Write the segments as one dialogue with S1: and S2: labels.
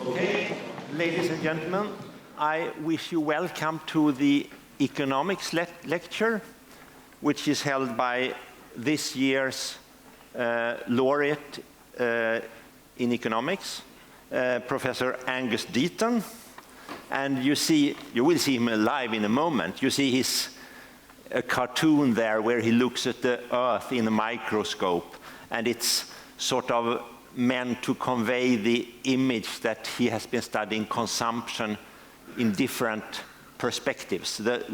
S1: Okay, ladies and gentlemen, I wish you welcome to the economics lecture, which is held by this year's laureate in economics, Professor Angus Deaton. And you will see him live in a moment. You see a cartoon there where he looks at the Earth in a microscope, and it's sort of meant to convey the image that he has been studying consumption in different perspectives. The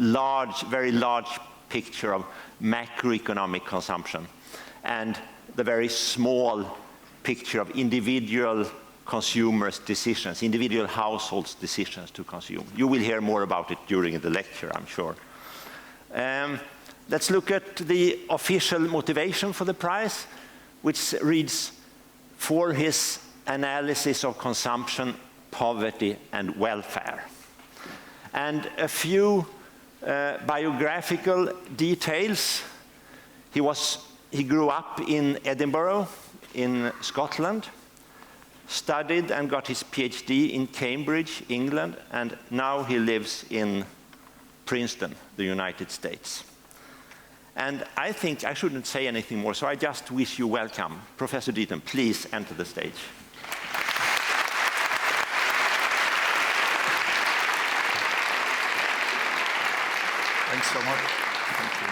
S1: very large picture of macroeconomic consumption and the very small picture of individual consumers' decisions, individual households' decisions to consume. You will hear more about it during the lecture, I'm sure. Let's look at the official motivation for the prize, which reads, for his analysis of consumption, poverty, and welfare. And a few biographical details. He grew up in Edinburgh, in Scotland, studied and got his PhD in Cambridge, England, and now he lives in Princeton, the United States. And I think I shouldn't say anything more, so I just wish you welcome. Professor Deaton, please enter the stage.
S2: Thanks so much. Thank you.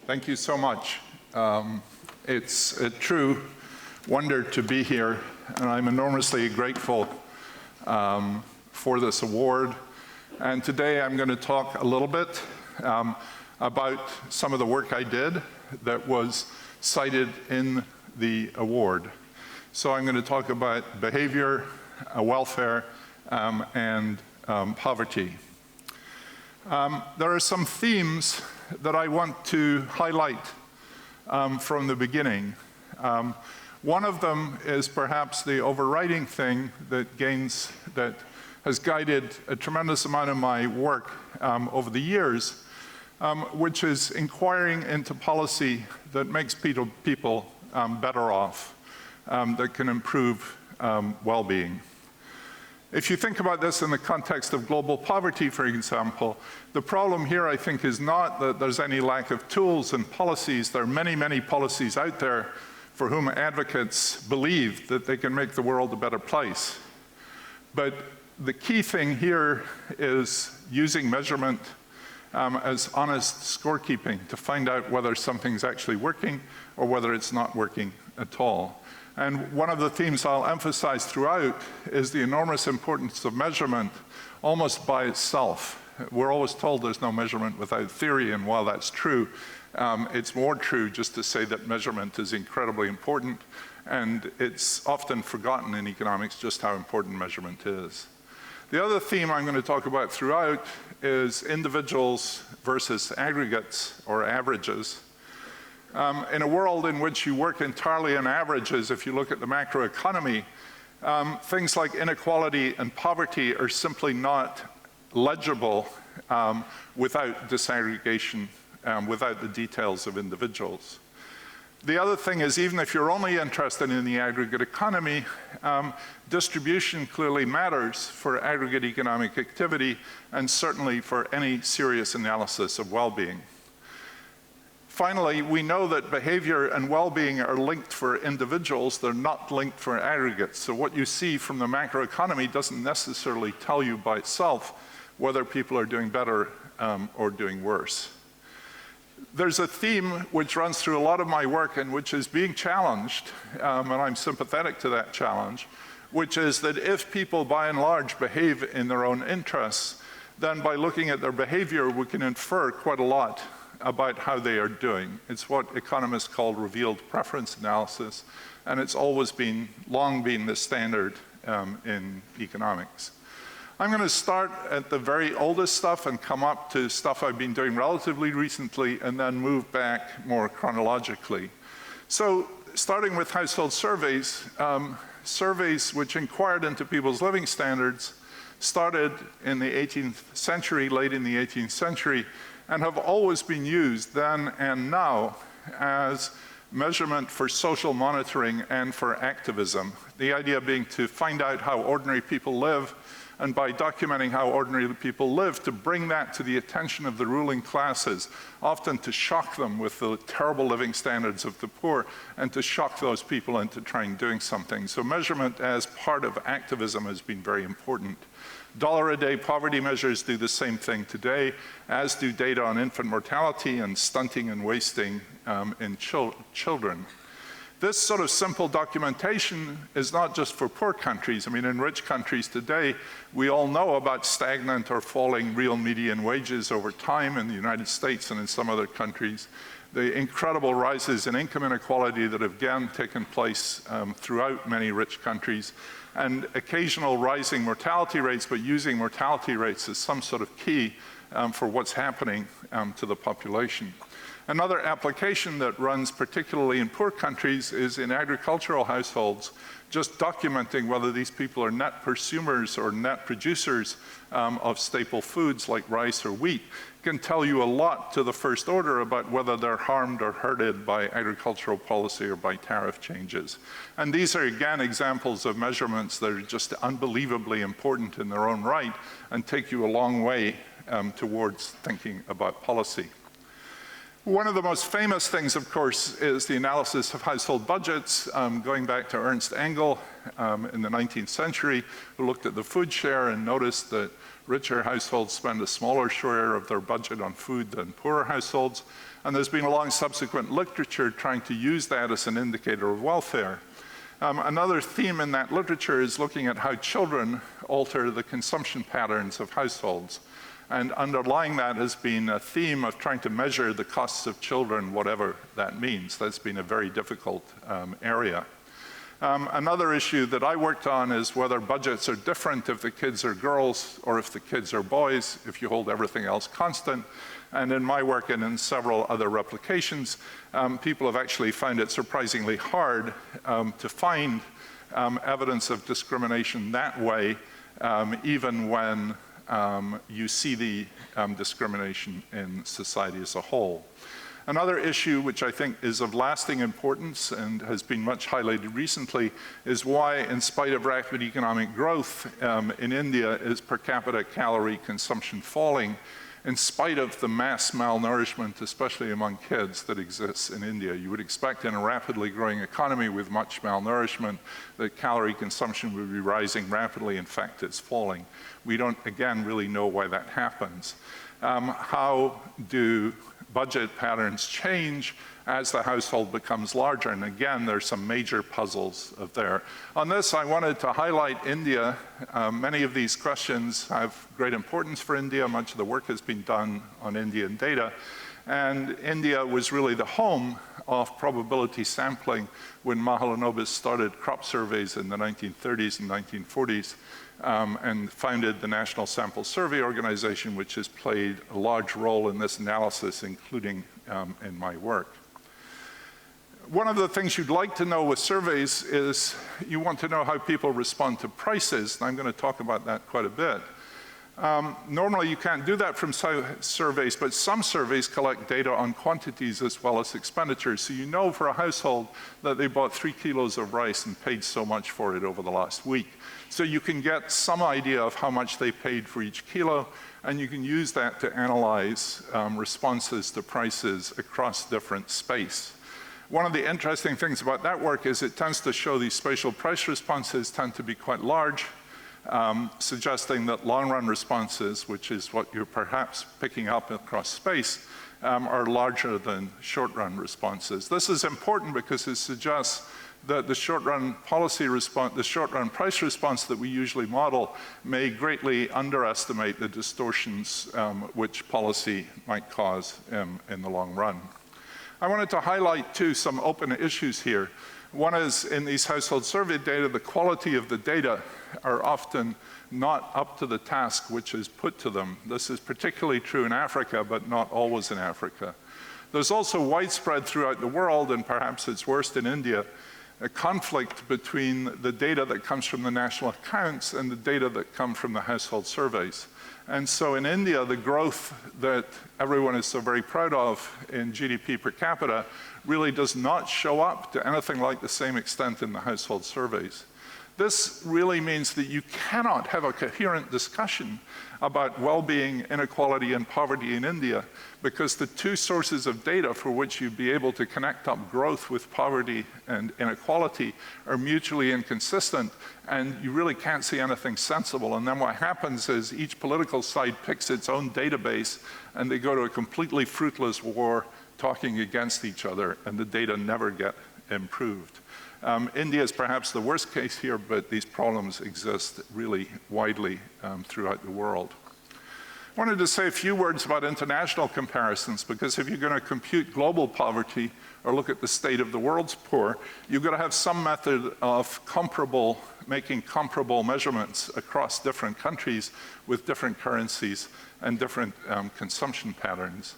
S2: Thank you so much. It's a true wonder to be here, and I'm enormously grateful for this award. And today I'm going to talk a little bit about some of the work I did that was cited in the award. So I'm going to talk about behavior, welfare, and poverty. There are some themes that I want to highlight from the beginning. One of them is perhaps the overriding thing that has guided a tremendous amount of my work over the years, which is inquiring into policy that makes people better off, that can improve well-being. If you think about this in the context of global poverty, for example, the problem here, I think, is not that there's any lack of tools and policies. There are many, many policies out there for whom advocates believe that they can make the world a better place. But the key thing here is using measurement as honest scorekeeping to find out whether something's actually working or whether it's not working at all. And one of the themes I'll emphasize throughout is the enormous importance of measurement almost by itself. We're always told there's no measurement without theory, and while that's true, it's more true just to say that measurement is incredibly important, and it's often forgotten in economics just how important measurement is. The other theme I'm going to talk about throughout is individuals versus aggregates or averages. In a world in which you work entirely on averages, if you look at the macroeconomy, things like inequality and poverty are simply not legible without disaggregation, without the details of individuals. The other thing is, even if you're only interested in the aggregate economy, distribution clearly matters for aggregate economic activity and certainly for any serious analysis of well-being. Finally, we know that behavior and well-being are linked for individuals. They're not linked for aggregates. So what you see from the macroeconomy doesn't necessarily tell you by itself whether people are doing better or doing worse. There's a theme which runs through a lot of my work and which is being challenged, and I'm sympathetic to that challenge, which is that if people by and large behave in their own interests, then by looking at their behavior, we can infer quite a lot about how they are doing. It's what economists call revealed preference analysis, and it's always long been the standard in economics. I'm going to start at the very oldest stuff and come up to stuff I've been doing relatively recently and then move back more chronologically. So starting with household surveys, surveys which inquired into people's living standards started in the 18th century, late in the 18th century, and have always been used then and now as measurement for social monitoring and for activism. The idea being to find out how ordinary people live, and by documenting how ordinary people live, to bring that to the attention of the ruling classes, often to shock them with the terrible living standards of the poor, and to shock those people into trying doing something. So measurement as part of activism has been very important. $1-a-day poverty measures do the same thing today, as do data on infant mortality and stunting and wasting in children. This sort of simple documentation is not just for poor countries. I mean, in rich countries today, we all know about stagnant or falling real median wages over time in the United States and in some other countries. The incredible rises in income inequality that have again taken place throughout many rich countries, and occasional rising mortality rates, but using mortality rates as some sort of key for what's happening to the population. Another application that runs particularly in poor countries is in agricultural households, just documenting whether these people are net consumers or net producers of staple foods like rice or wheat can tell you a lot to the first order about whether they're harmed or hurted by agricultural policy or by tariff changes. And these are again examples of measurements that are just unbelievably important in their own right and take you a long way towards thinking about policy. One of the most famous things, of course, is the analysis of household budgets, going back to Ernst Engel in the 19th century, who looked at the food share and noticed that richer households spend a smaller share of their budget on food than poorer households. And there's been a long subsequent literature trying to use that as an indicator of welfare. Another theme in that literature is looking at how children alter the consumption patterns of households. And underlying that has been a theme of trying to measure the costs of children, whatever that means. That's been a very difficult area. Another issue that I worked on is whether budgets are different if the kids are girls or if the kids are boys, if you hold everything else constant. And in my work and in several other replications, people have actually found it surprisingly hard to find evidence of discrimination that way, even when you see the discrimination in society as a whole. Another issue which I think is of lasting importance and has been much highlighted recently is why, in spite of rapid economic growth in India, is per capita calorie consumption falling, in spite of the mass malnourishment, especially among kids, that exists in India. You would expect in a rapidly growing economy with much malnourishment that calorie consumption would be rising rapidly. In fact, it's falling. We don't, again, really know why that happens. How do budget patterns change as the household becomes larger? And again, there's some major puzzles there. On this, I wanted to highlight India. Many of these questions have great importance for India. Much of the work has been done on Indian data. And India was really the home of probability sampling when Mahalanobis started crop surveys in the 1930s and 1940s. And founded the National Sample Survey Organization, which has played a large role in this analysis, including in my work. One of the things you'd like to know with surveys is you want to know how people respond to prices, and I'm going to talk about that quite a bit. Normally you can't do that from surveys, but some surveys collect data on quantities as well as expenditures. So you know for a household that they bought 3 kilos of rice and paid so much for it over the last week. So you can get some idea of how much they paid for each kilo, and you can use that to analyze responses to prices across different space. One of the interesting things about that work is it tends to show these spatial price responses tend to be quite large, suggesting that long-run responses, which is what you're perhaps picking up across space, are larger than short-run responses. This is important because it suggests that the short-run policy response, the short-run price response that we usually model may greatly underestimate the distortions which policy might cause in the long run. I wanted to highlight, too, some open issues here. One is in these household survey data, the quality of the data are often not up to the task which is put to them. This is particularly true in Africa, but not always in Africa. There's also widespread throughout the world, and perhaps it's worst in India, a conflict between the data that comes from the national accounts and the data that come from the household surveys. And so in India, the growth that everyone is so very proud of in GDP per capita really does not show up to anything like the same extent in the household surveys. This really means that you cannot have a coherent discussion about well-being, inequality, and poverty in India, because the two sources of data for which you'd be able to connect up growth with poverty and inequality are mutually inconsistent, and you really can't see anything sensible. And then what happens is each political side picks its own database, and they go to a completely fruitless war talking against each other, and the data never get improved. India is perhaps the worst case here, but these problems exist really widely throughout the world. I wanted to say a few words about international comparisons, because if you're going to compute global poverty or look at the state of the world's poor, you've got to have some method of making comparable measurements across different countries with different currencies and different consumption patterns.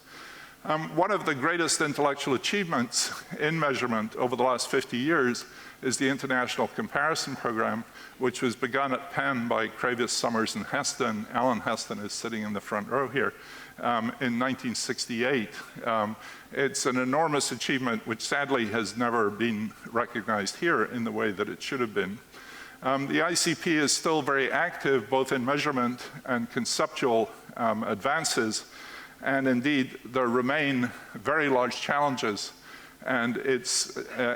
S2: One of the greatest intellectual achievements in measurement over the last 50 years is the International Comparison Program, which was begun at Penn by Kravis, Summers, and Heston. Alan Heston is sitting in the front row here, in 1968. It's an enormous achievement which sadly has never been recognized here in the way that it should have been. The ICP is still very active both in measurement and conceptual advances. And indeed, there remain very large challenges. And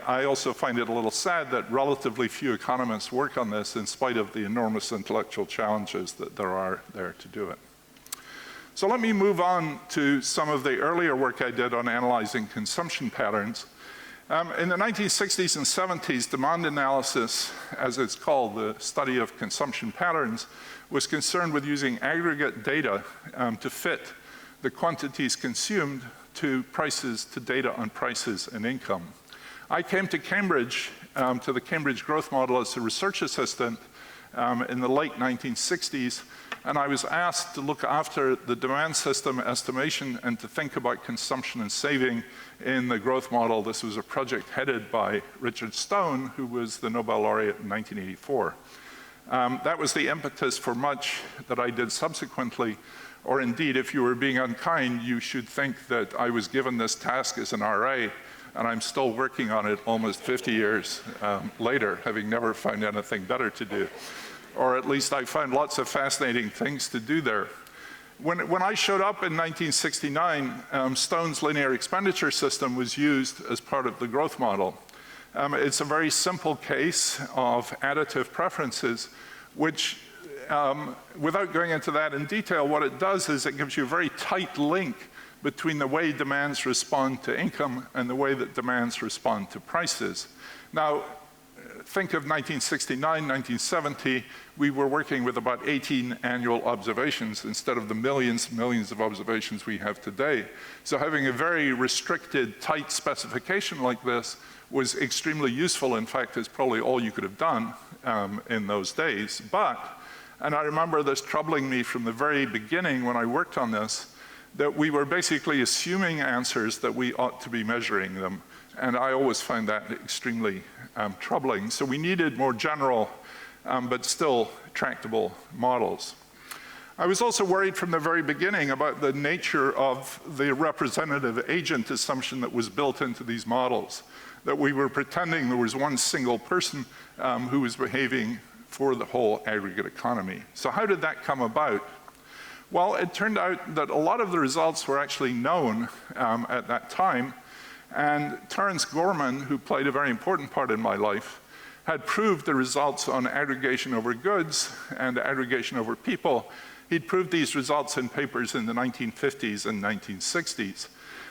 S2: I also find it a little sad that relatively few economists work on this in spite of the enormous intellectual challenges that there are there to do it. So let me move on to some of the earlier work I did on analyzing consumption patterns. In the 1960s and 70s, demand analysis, as it's called, the study of consumption patterns, was concerned with using aggregate data to fit the quantities consumed to prices, to data on prices and income. I came to Cambridge, to the Cambridge Growth Model as a research assistant in the late 1960s, and I was asked to look after the demand system estimation and to think about consumption and saving in the growth model. This was a project headed by Richard Stone, who was the Nobel laureate in 1984. That was the impetus for much that I did subsequently. Or indeed, if you were being unkind, you should think that I was given this task as an RA, and I'm still working on it almost 50 years later, having never found anything better to do. Or at least I found lots of fascinating things to do there. When I showed up in 1969, Stone's linear expenditure system was used as part of the growth model. It's a very simple case of additive preferences, which without going into that in detail, what it does is it gives you a very tight link between the way demands respond to income and the way that demands respond to prices. Now, think of 1969, 1970, we were working with about 18 annual observations instead of the millions and millions of observations we have today. So having a very restricted, tight specification like this was extremely useful. In fact, it's probably all you could have done in those days. And I remember this troubling me from the very beginning when I worked on this, that we were basically assuming answers that we ought to be measuring them. And I always find that extremely troubling. So we needed more general, but still tractable models. I was also worried from the very beginning about the nature of the representative agent assumption that was built into these models, that we were pretending there was one single person who was behaving for the whole aggregate economy. So how did that come about? Well, it turned out that a lot of the results were actually known at that time, and Terence Gorman, who played a very important part in my life, had proved the results on aggregation over goods and aggregation over people. He'd proved these results in papers in the 1950s and 1960s.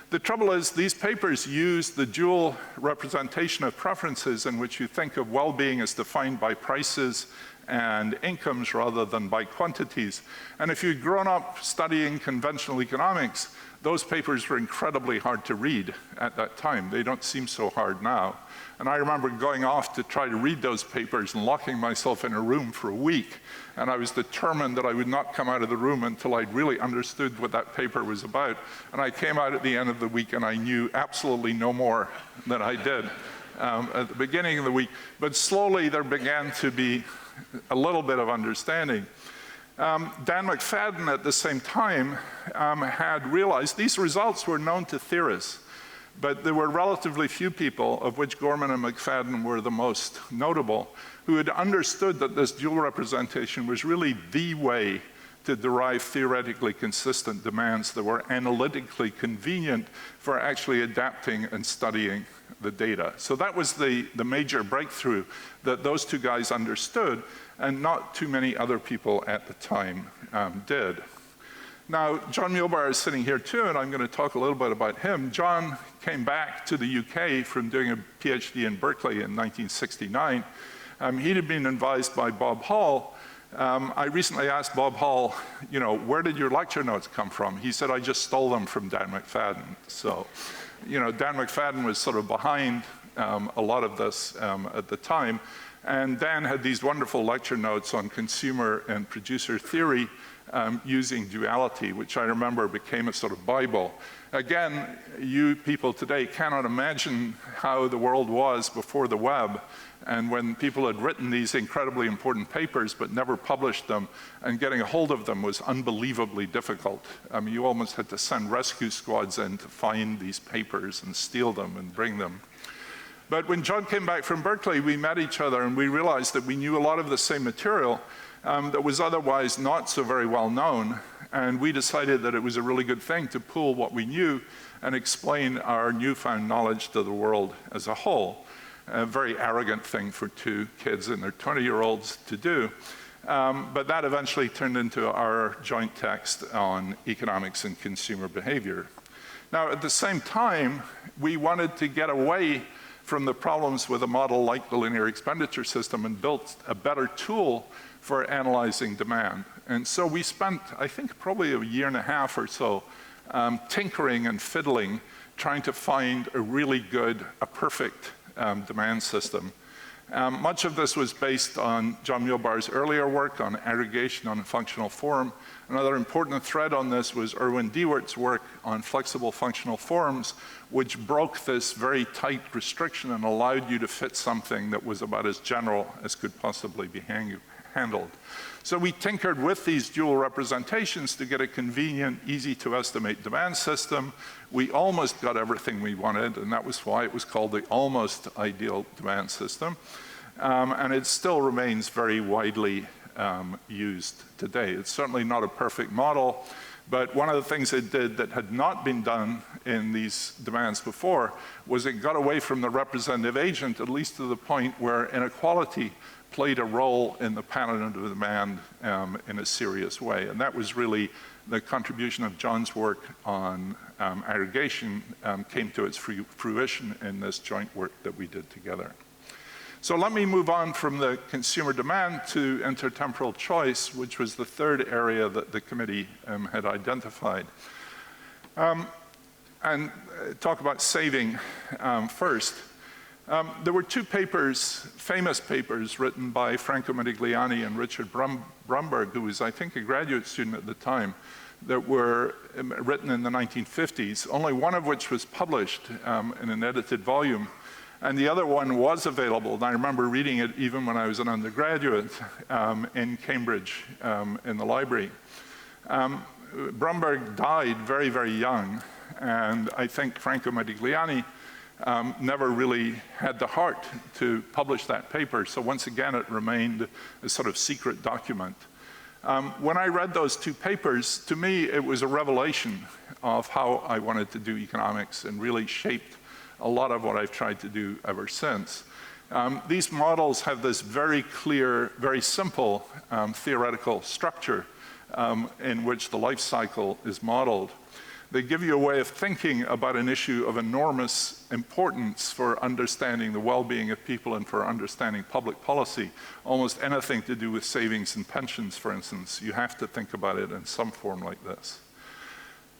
S2: The trouble is, these papers use the dual representation of preferences in which you think of well-being as defined by prices and incomes rather than by quantities. And if you'd grown up studying conventional economics, those papers were incredibly hard to read at that time. They don't seem so hard now. And I remember going off to try to read those papers and locking myself in a room for a week. And I was determined that I would not come out of the room until I'd really understood what that paper was about. And I came out at the end of the week and I knew absolutely no more than I did at the beginning of the week, but slowly there began to be a little bit of understanding. Dan McFadden at the same time had realized these results were known to theorists, but there were relatively few people, of which Gorman and McFadden were the most notable, who had understood that this dual representation was really the way to derive theoretically consistent demands that were analytically convenient for actually adapting and studying the data. So that was the major breakthrough that those two guys understood, and not too many other people at the time did. Now, John Muehlbauer is sitting here too, and I'm going to talk a little bit about him. John came back to the UK from doing a PhD in Berkeley in 1969. He had been advised by Bob Hall. I recently asked Bob Hall, you know, where did your lecture notes come from? He said, I just stole them from Dan McFadden. So, you know, Dan McFadden was sort of behind a lot of this at the time. And Dan had these wonderful lecture notes on consumer and producer theory using duality, which I remember became a sort of Bible. Again, you people today cannot imagine how the world was before the web, and when people had written these incredibly important papers but never published them, and getting a hold of them was unbelievably difficult. I mean, you almost had to send rescue squads in to find these papers and steal them and bring them. But when John came back from Berkeley, we met each other and we realized that we knew a lot of the same material that was otherwise not so very well known. And we decided that it was a really good thing to pool what we knew and explain our newfound knowledge to the world as a whole. A very arrogant thing for two kids in their 20-year-olds to do. But that eventually turned into our joint text on economics and consumer behavior. Now, at the same time, we wanted to get away from the problems with a model like the linear expenditure system and built a better tool for analyzing demand. And so we spent, I think, probably a year and a half or so tinkering and fiddling, trying to find a really good, a perfect demand system. Much of this was based on John Muehlbauer's earlier work on aggregation on a functional form. Another important thread on this was Erwin Diewert's work on flexible functional forms, which broke this very tight restriction and allowed you to fit something that was about as general as could possibly be handled. So we tinkered with these dual representations to get a convenient, easy to estimate demand system. We almost got everything we wanted, and that was why it was called the almost ideal demand system. And it still remains very widely used today. It's certainly not a perfect model, but one of the things it did that had not been done in these demands before was it got away from the representative agent, at least to the point where inequality played a role in the pattern of demand in a serious way. And that was really the contribution of John's work on aggregation came to its fruition in this joint work that we did together. So let me move on from the consumer demand to intertemporal choice, which was the third area that the committee had identified. And talk about saving first. There were two papers, famous papers, written by Franco Modigliani and Richard Brumberg, who was, I think, a graduate student at the time, that were written in the 1950s, only one of which was published in an edited volume. And the other one was available, and I remember reading it even when I was an undergraduate in Cambridge in the library. Brumberg died very, very young, and I think Franco Modigliani never really had the heart to publish that paper, so once again it remained a sort of secret document. When I read those two papers, to me it was a revelation of how I wanted to do economics and really shaped a lot of what I've tried to do ever since. These models have this very clear, very simple theoretical structure in which the life cycle is modeled. They give you a way of thinking about an issue of enormous importance for understanding the well-being of people and for understanding public policy. Almost anything to do with savings and pensions, for instance, you have to think about it in some form like this.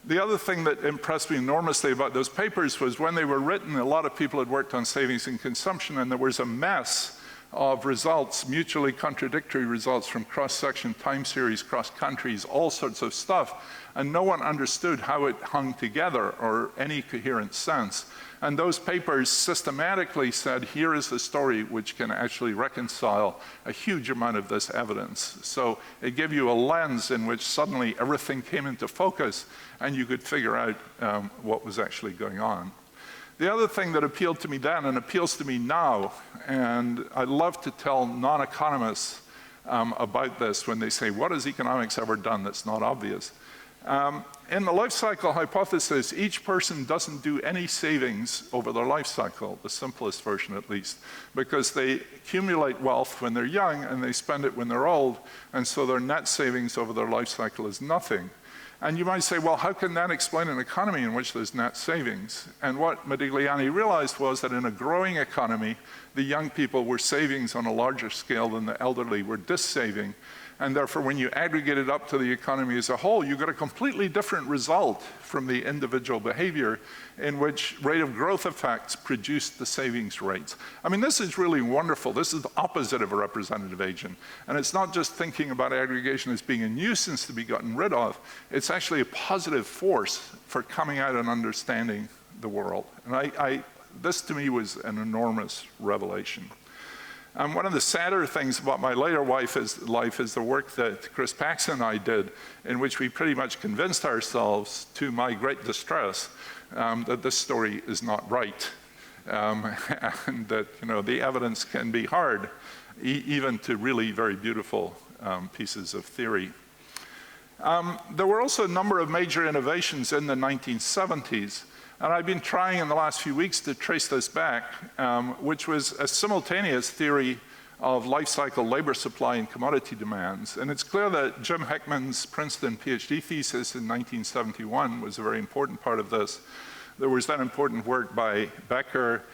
S2: The other thing that impressed me enormously about those papers was when they were written, a lot of people had worked on savings and consumption, and there was a mess of results, mutually contradictory results from cross-section time series, cross countries, all sorts of stuff, and no one understood how it hung together or any coherent sense. And those papers systematically said, here is the story which can actually reconcile a huge amount of this evidence. So it gave you a lens in which suddenly everything came into focus and you could figure out what was actually going on. The other thing that appealed to me then and appeals to me now, and I love to tell non-economists about this when they say, what has economics ever done that's not obvious? In the life cycle hypothesis, each person doesn't do any savings over their life cycle, the simplest version at least, because they accumulate wealth when they're young and they spend it when they're old, and so their net savings over their life cycle is nothing. And you might say, well, how can that explain an economy in which there's net savings? And what Modigliani realized was that in a growing economy, the young people were savings on a larger scale than the elderly were dissaving. And therefore, when you aggregate it up to the economy as a whole, you get a completely different result from the individual behavior in which rate of growth effects produce the savings rates. I mean, this is really wonderful. This is the opposite of a representative agent. And it's not just thinking about aggregation as being a nuisance to be gotten rid of. It's actually a positive force for coming out and understanding the world. And this to me was an enormous revelation. One of the sadder things about my later life is the work that Chris Paxson and I did, in which we pretty much convinced ourselves, to my great distress, that this story is not right, and that the evidence can be hard, even to really very beautiful pieces of theory. There were also a number of major innovations in the 1970s. And I've been trying in the last few weeks to trace this back, which was a simultaneous theory of life cycle labor supply and commodity demands. And it's clear that Jim Heckman's Princeton PhD thesis in 1971 was a very important part of this. There was then important work by Becker,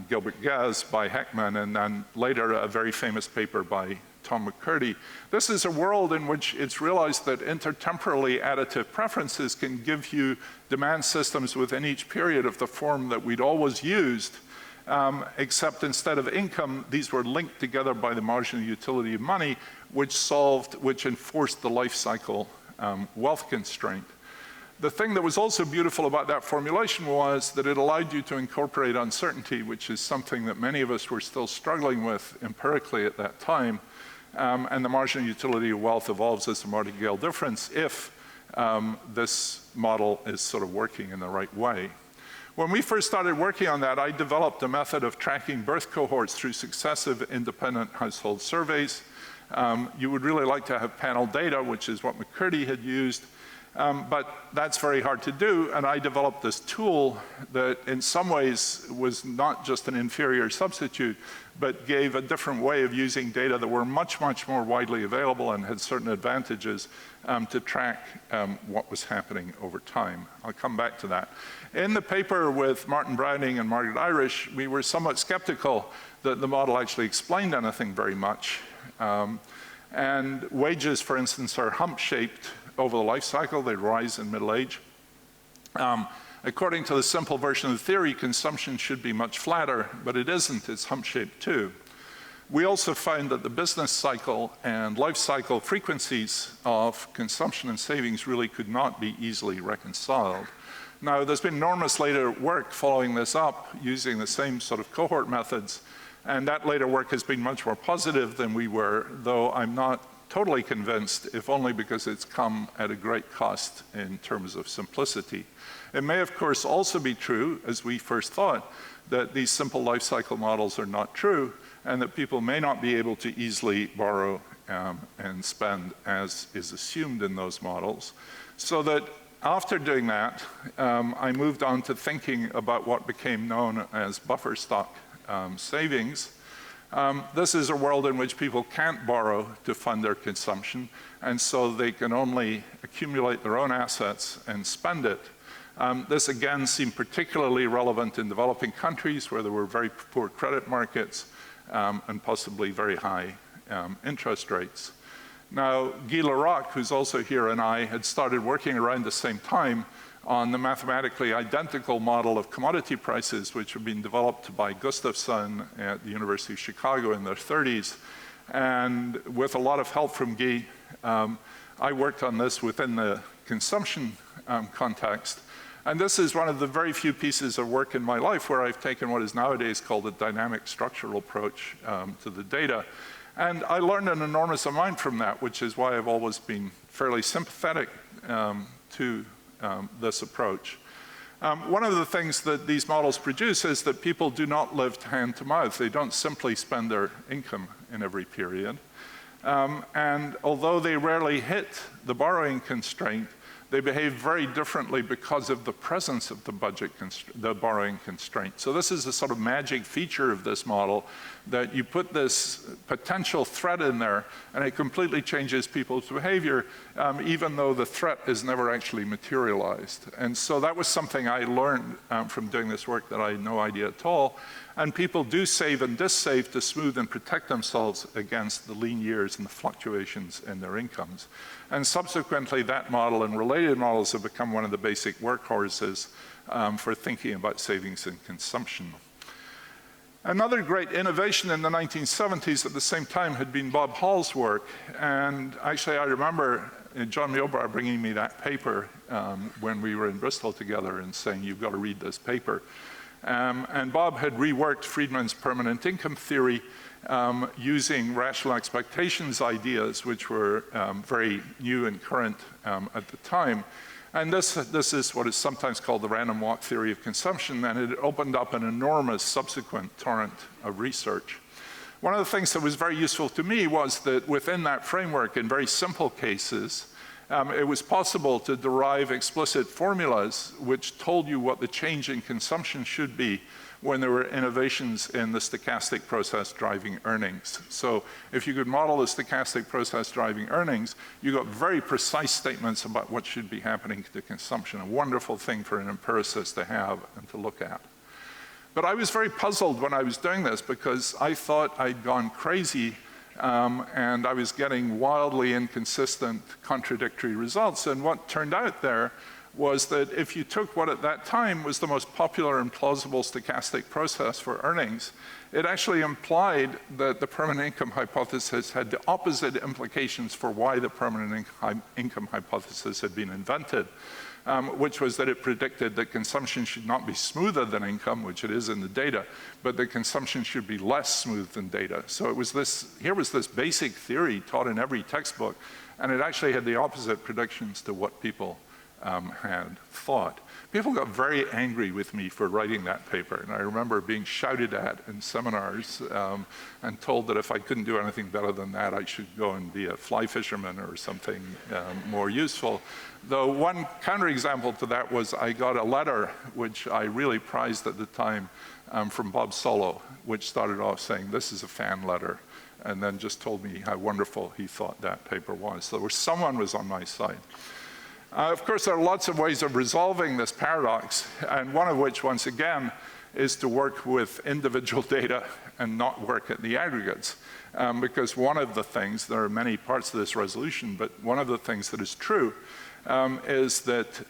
S2: Gilbert Guez, by Heckman, and then later a very famous paper by Tom McCurdy. This is a world in which it's realized that intertemporally additive preferences can give you demand systems within each period of the form that we'd always used, except instead of income, these were linked together by the marginal utility of money, which enforced the life cycle wealth constraint. The thing that was also beautiful about that formulation was that it allowed you to incorporate uncertainty, which is something that many of us were still struggling with empirically at that time. And the marginal utility of wealth evolves as a martingale difference if this model is sort of working in the right way. When we first started working on that, I developed a method of tracking birth cohorts through successive independent household surveys. You would really like to have panel data, which is what McCurdy had used. But that's very hard to do, and I developed this tool that in some ways was not just an inferior substitute, but gave a different way of using data that were much, much more widely available and had certain advantages to track what was happening over time. I'll come back to that. In the paper with Martin Browning and Margaret Irish, we were somewhat skeptical that the model actually explained anything very much. And wages, for instance, are hump-shaped over the life cycle. They rise in middle age. According to the simple version of the theory, consumption should be much flatter, but it isn't. It's hump-shaped too. We also found that the business cycle and life cycle frequencies of consumption and savings really could not be easily reconciled. Now, there's been enormous later work following this up using the same sort of cohort methods, and that later work has been much more positive than we were, though I'm not totally convinced, if only because it's come at a great cost in terms of simplicity. It may, of course, also be true, as we first thought, that these simple life cycle models are not true, and that people may not be able to easily borrow and spend as is assumed in those models. So that after doing that, I moved on to thinking about what became known as buffer stock savings. This is a world in which people can't borrow to fund their consumption, and so they can only accumulate their own assets and spend it. This again seemed particularly relevant in developing countries where there were very poor credit markets and possibly very high interest rates. Now, Guy Laroque, who's also here, and I had started working around the same time on the mathematically identical model of commodity prices, which had been developed by Gustafson at the University of Chicago in their 30s. And with a lot of help from Guy, I worked on this within the consumption context. And this is one of the very few pieces of work in my life where I've taken what is nowadays called a dynamic structural approach to the data. And I learned an enormous amount from that, which is why I've always been fairly sympathetic to this approach. One of the things that these models produce is that people do not live hand to mouth. They don't simply spend their income in every period. And although they rarely hit the borrowing constraint, they behave very differently because of the presence of the borrowing constraint. So this is a sort of magic feature of this model, that you put this potential threat in there and it completely changes people's behavior, even though the threat is never actually materialized. And so that was something I learned from doing this work that I had no idea at all. And people do save and dissave to smooth and protect themselves against the lean years and the fluctuations in their incomes. And subsequently, that model and related models have become one of the basic workhorses for thinking about savings and consumption. Another great innovation in the 1970s at the same time had been Bob Hall's work. And actually, I remember John Ober bringing me that paper when we were in Bristol together and saying, you've got to read this paper. And Bob had reworked Friedman's permanent income theory using rational expectations ideas, which were very new and current at the time. And this is what is sometimes called the random walk theory of consumption, and it opened up an enormous subsequent torrent of research. One of the things that was very useful to me was that within that framework, in very simple cases, it was possible to derive explicit formulas which told you what the change in consumption should be when there were innovations in the stochastic process driving earnings. So if you could model the stochastic process driving earnings, you got very precise statements about what should be happening to consumption, a wonderful thing for an empiricist to have and to look at. But I was very puzzled when I was doing this because I thought I'd gone crazy and I was getting wildly inconsistent, contradictory results. And what turned out there was that if you took what at that time was the most popular and plausible stochastic process for earnings, it actually implied that the permanent income hypothesis had the opposite implications for why the permanent income hypothesis had been invented, which was that it predicted that consumption should not be smoother than income, which it is in the data, but that consumption should be less smooth than data. So it was here was this basic theory taught in every textbook, and it actually had the opposite predictions to what people had thought. People got very angry with me for writing that paper, and I remember being shouted at in seminars and told that if I couldn't do anything better than that, I should go and be a fly fisherman or something more useful. Though one counterexample to that was I got a letter, which I really prized at the time, from Bob Solow, which started off saying, this is a fan letter, and then just told me how wonderful he thought that paper was. So someone was on my side. Of course, there are lots of ways of resolving this paradox, and one of which, once again, is to work with individual data and not work at the aggregates. Because one of the things, there are many parts of this resolution, but one of the things that is true is that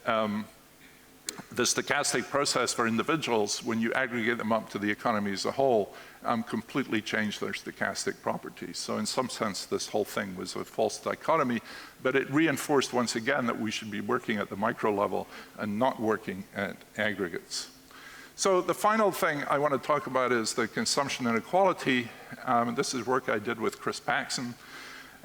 S2: the stochastic process for individuals, when you aggregate them up to the economy as a whole, completely change their stochastic properties. So in some sense, this whole thing was a false dichotomy, but it reinforced once again that we should be working at the micro level and not working at aggregates. So the final thing I want to talk about is the consumption inequality. This is work I did with Chris Paxson.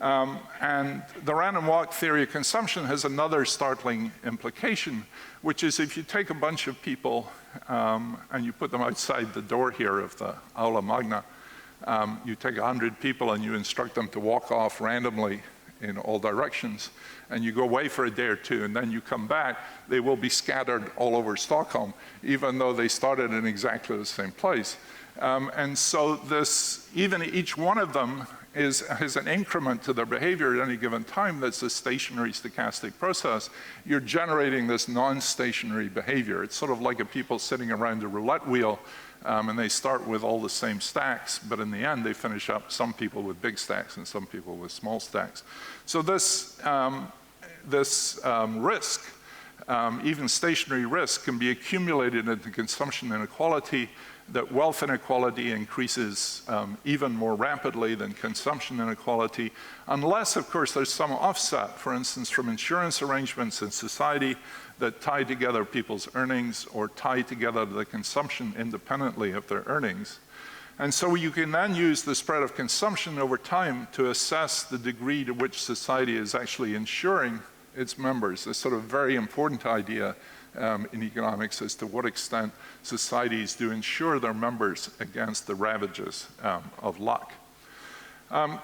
S2: And the random walk theory of consumption has another startling implication, which is if you take a bunch of people and you put them outside the door here of the aula magna, you take 100 people and you instruct them to walk off randomly in all directions, and you go away for a day or two, and then you come back, they will be scattered all over Stockholm, even though they started in exactly the same place. And so even each one of them has an increment to their behavior at any given time that's a stationary stochastic process. You're generating this non-stationary behavior. It's sort of like people sitting around a roulette wheel, and they start with all the same stacks, but in the end they finish up, some people with big stacks and some people with small stacks. So this risk even stationary risk can be accumulated into consumption inequality, that wealth inequality increases even more rapidly than consumption inequality, unless, of course, there's some offset, for instance, from insurance arrangements in society that tie together people's earnings or tie together the consumption independently of their earnings. And so you can then use the spread of consumption over time to assess the degree to which society is actually insuring its members. A sort of very important idea in economics as to what extent societies do insure their members against the ravages of luck.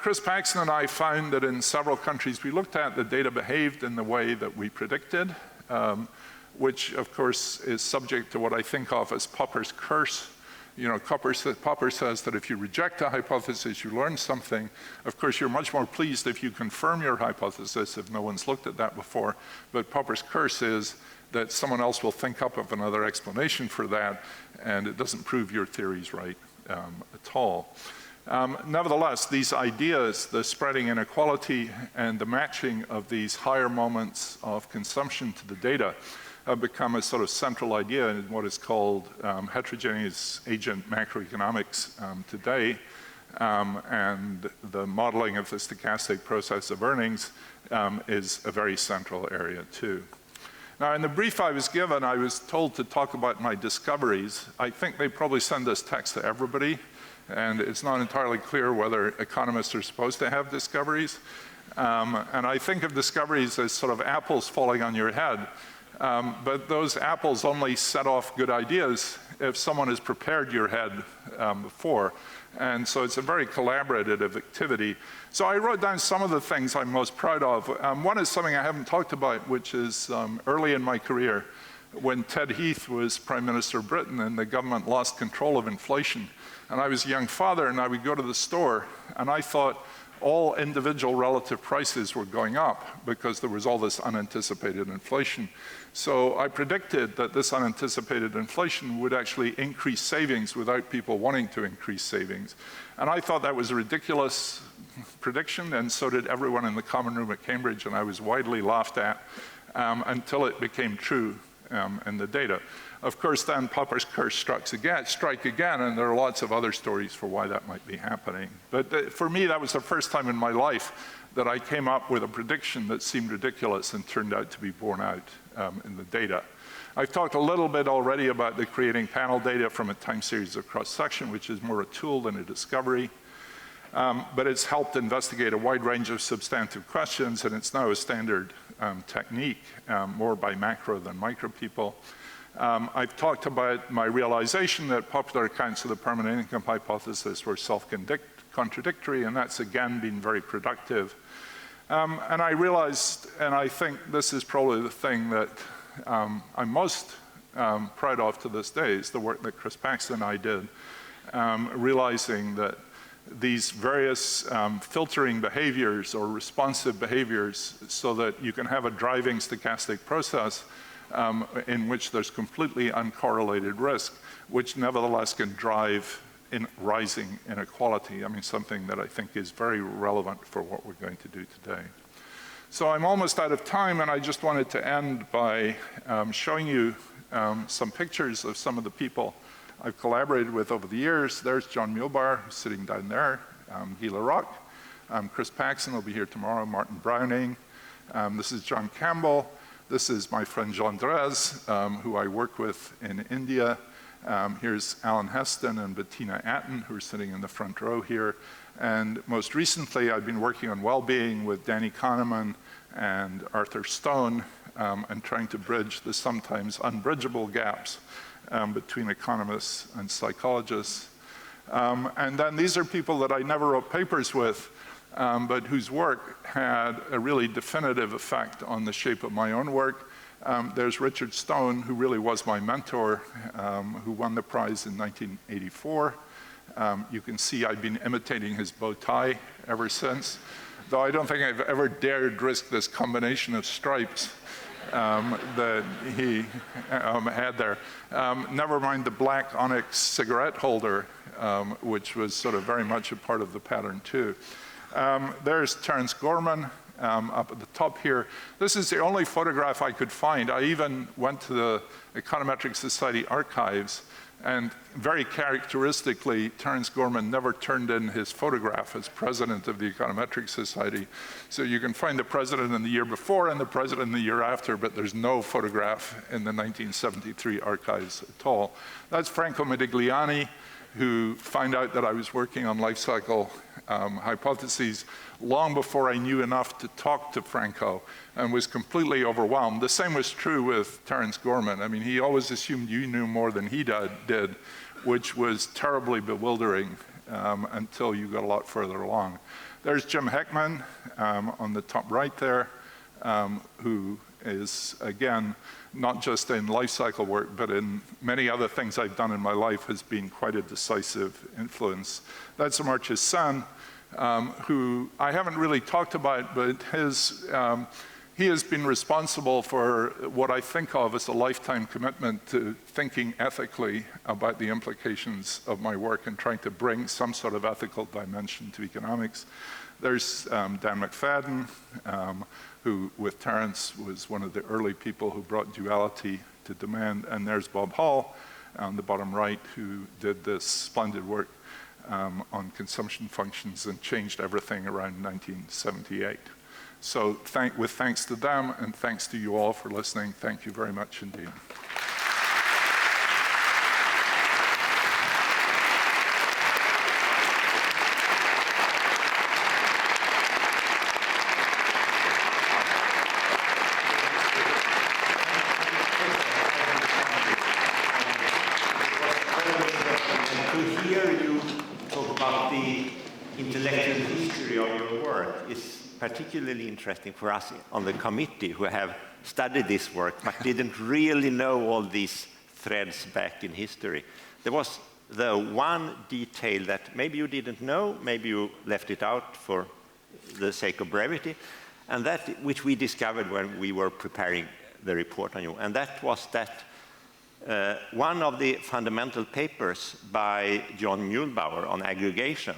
S2: Chris Paxton and I found that in several countries we looked at, the data behaved in the way that we predicted, which of course is subject to what I think of as Popper's curse. You know, Popper says that if you reject a hypothesis, you learn something. Of course, you're much more pleased if you confirm your hypothesis, if no one's looked at that before. But Popper's curse is that someone else will think up of another explanation for that, and it doesn't prove your theories right at all. Nevertheless, these ideas, the spreading inequality and the matching of these higher moments of consumption to the data, have become a sort of central idea in what is called heterogeneous agent macroeconomics today. And the modeling of the stochastic process of earnings is a very central area too. Now, in the brief I was given, I was told to talk about my discoveries. I think they probably send this text to everybody, and it's not entirely clear whether economists are supposed to have discoveries. And I think of discoveries as sort of apples falling on your head. But those apples only set off good ideas if someone has prepared your head before. And so it's a very collaborative activity. So I wrote down some of the things I'm most proud of. One is something I haven't talked about, which is early in my career, when Ted Heath was Prime Minister of Britain and the government lost control of inflation. And I was a young father, and I would go to the store, and I thought all individual relative prices were going up because there was all this unanticipated inflation. So I predicted that this unanticipated inflation would actually increase savings without people wanting to increase savings. And I thought that was a ridiculous prediction, and so did everyone in the common room at Cambridge, and I was widely laughed at until it became true in the data. Of course, then Popper's curse strike again, and there are lots of other stories for why that might be happening. But for me, that was the first time in my life that I came up with a prediction that seemed ridiculous and turned out to be borne out in the data. I've talked a little bit already about the creating panel data from a time series of cross-section, which is more a tool than a discovery. But it's helped investigate a wide range of substantive questions, and it's now a standard technique, more by macro than micro people. I've talked about my realization that popular accounts of the permanent income hypothesis were self-contradictory, and that's again been very productive. And I realized, and I think this is probably the thing that I'm most proud of to this day, is the work that Chris Paxton and I did, realizing that these various filtering behaviors or responsive behaviors so that you can have a driving stochastic process in which there's completely uncorrelated risk, which nevertheless can drive in rising inequality. I mean, something that I think is very relevant for what we're going to do today. So I'm almost out of time, and I just wanted to end by showing you some pictures of some of the people I've collaborated with over the years. There's John Muhlbauer, who's sitting down there, Guy Laroque, Chris Paxton will be here tomorrow, Martin Browning. This is John Campbell. This is my friend Jean Drez, who I work with in India. Here's Alan Heston and Bettina Atten, who are sitting in the front row here. And most recently, I've been working on well-being with Danny Kahneman and Arthur Stone, and trying to bridge the sometimes unbridgeable gaps between economists and psychologists. And then these are people that I never wrote papers with, but whose work had a really definitive effect on the shape of my own work. There's Richard Stone, who really was my mentor, who won the prize in 1984. You can see I've been imitating his bow tie ever since, though I don't think I've ever dared risk this combination of stripes that he had there. Never mind the black onyx cigarette holder, which was sort of very much a part of the pattern too. There's Terence Gorman, up at the top here. This is the only photograph I could find. I even went to the Econometric Society archives, and very characteristically, Terence Gorman never turned in his photograph as president of the Econometric Society. So you can find the president in the year before and the president in the year after, but there's no photograph in the 1973 archives at all. That's Franco Modigliani, who found out that I was working on life cycle hypotheses long before I knew enough to talk to Franco, and was completely overwhelmed. The same was true with Terence Gorman. I mean, he always assumed you knew more than he did, which was terribly bewildering until you got a lot further along. There's Jim Heckman on the top right there, who is, again, not just in life cycle work, but in many other things I've done in my life, has been quite a decisive influence. That's Amartya's son, who I haven't really talked about, but he has been responsible for what I think of as a lifetime commitment to thinking ethically about the implications of my work and trying to bring some sort of ethical dimension to economics. There's Dan McFadden, who with Terence was one of the early people who brought duality to demand, and there's Bob Hall on the bottom right, who did this splendid work on consumption functions and changed everything around 1978. So with thanks to them and thanks to you all for listening, thank you very much indeed.
S1: Particularly interesting for us on the committee who have studied this work but didn't really know all these threads back in history. There was the one detail that maybe you didn't know, maybe you left it out for the sake of brevity, and that which we discovered when we were preparing the report on you, and that was that one of the fundamental papers by John Muehlbauer on aggregation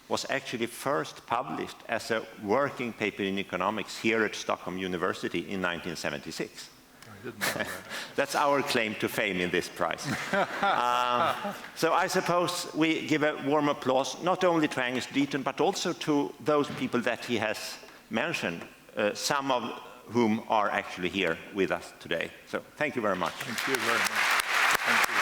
S1: was actually first published as a working paper in economics here at Stockholm University in 1976.
S2: I didn't know that.
S1: That's our claim to fame in this prize. So I suppose we give a warm applause not only to Angus Deaton, but also to those people that he has mentioned, some of whom are actually here with us today. So thank you very much.
S2: Thank you very much. Thank you.